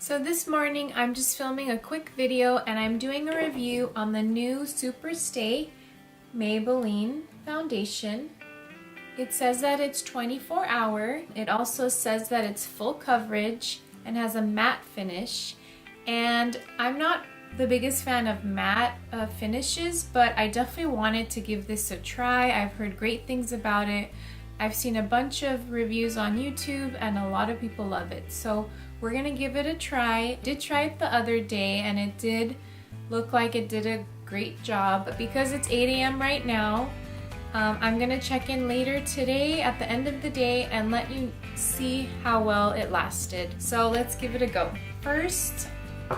So this morning I'm just filming a quick video and I'm doing a review on the new Superstay Maybelline foundation. It says that it's 24 hour. It also says that it's full coverage and has a matte finish. And I'm not the biggest fan of matte finishes, but I definitely wanted to give this a try. I've heard great things about it. I've seen a bunch of reviews on YouTube and a lot of people love it. So we're gonna give it a try. I did try it the other day and it did look like it did a great job. But because it's 8 a.m. right now, I'm gonna check in later today at the end of the day and let you see how well it lasted. So let's give it a go. First,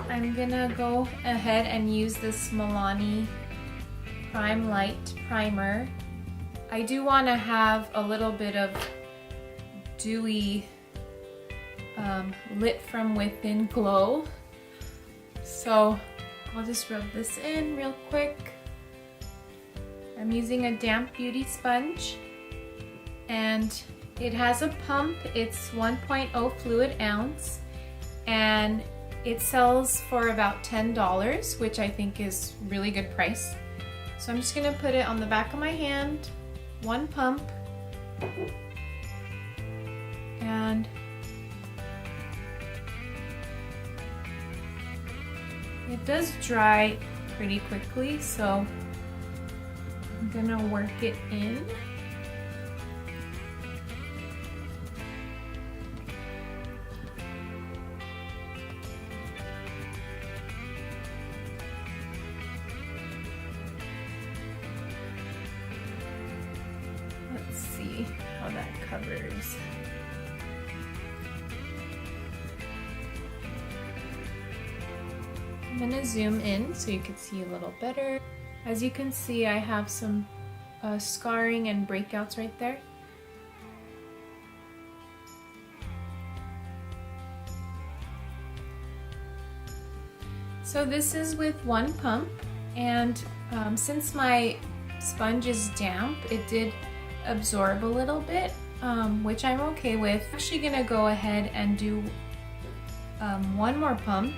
I'm gonna go ahead and use this Milani Prime Light Primer. I do want to have a little bit of dewy lit from within glow. So I'll just rub this in real quick. I'm using a damp beauty sponge and it has a pump. It's 1.0 fluid ounce and it sells for about $10, which I think is really good price. So I'm just gonna put it on the back of my hand, one pump, and it does dry pretty quickly, so I'm gonna work it in. Let's see how that covers. I'm gonna zoom in so you can see a little better. As you can see, I have some scarring and breakouts right there. So this is with one pump, and since my sponge is damp, it did absorb a little bit, which I'm okay with. I'm actually gonna go ahead and do one more pump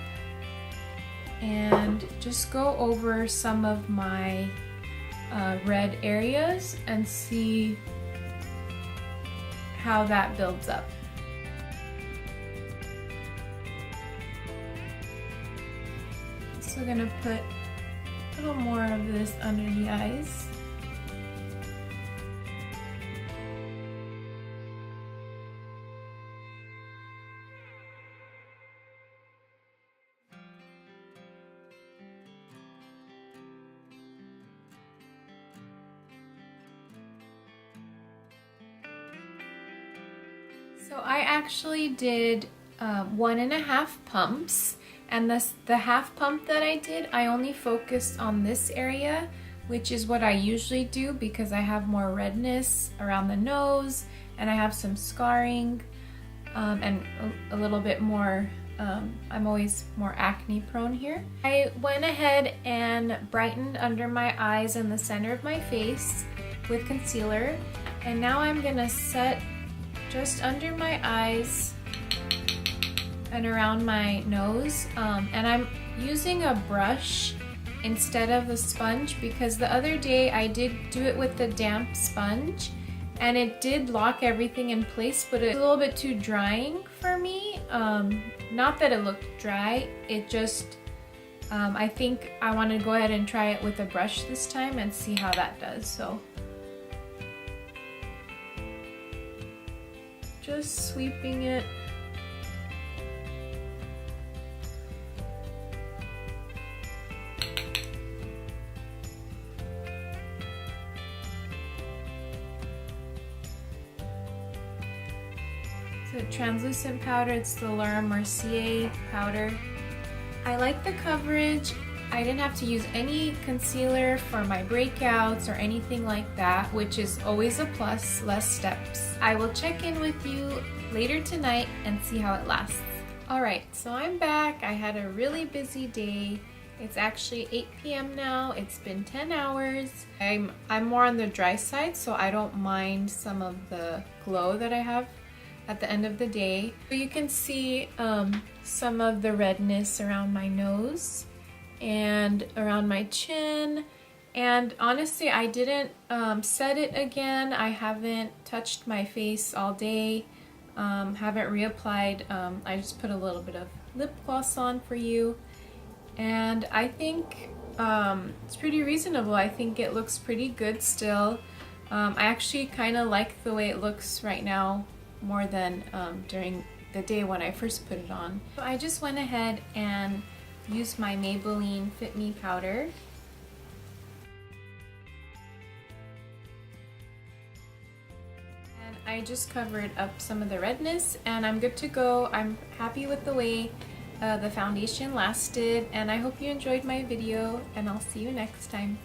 and just go over some of my red areas and see how that builds up. So I'm gonna put a little more of this under the eyes. So I actually did 1.5 pumps, and the half pump that I did, I only focused on this area, which is what I usually do because I have more redness around the nose and I have some scarring and a little bit more, I'm always more acne prone here. I went ahead and brightened under my eyes and the center of my face with concealer, and now I'm gonna set just under my eyes and around my nose, and I'm using a brush instead of the sponge because the other day I did do it with the damp sponge and it did lock everything in place, but it's a little bit too drying for me. Not that it looked dry, it just I think I want to go ahead and try it with a brush this time and see how that does. So just sweeping it. So translucent powder, it's the Laura Mercier powder. I like the coverage. I didn't have to use any concealer for my breakouts or anything like that, which is always a plus, less steps. I will check in with you later tonight and see how it lasts. Alright, so I'm back. I had a really busy day. It's actually 8 p.m. now. It's been 10 hours. I'm more on the dry side, so I don't mind some of the glow that I have at the end of the day. So you can see some of the redness around my nose and around my chin. And honestly, I didn't set it again. I haven't touched my face all day, haven't reapplied. I just put a little bit of lip gloss on for you, and I think it's pretty reasonable. I think it looks pretty good still. I actually kind of like the way it looks right now more than during the day when I first put it on. So I just went ahead and used my Maybelline Fit Me powder. And I just covered up some of the redness and I'm good to go. I'm happy with the way the foundation lasted, and I hope you enjoyed my video, and I'll see you next time.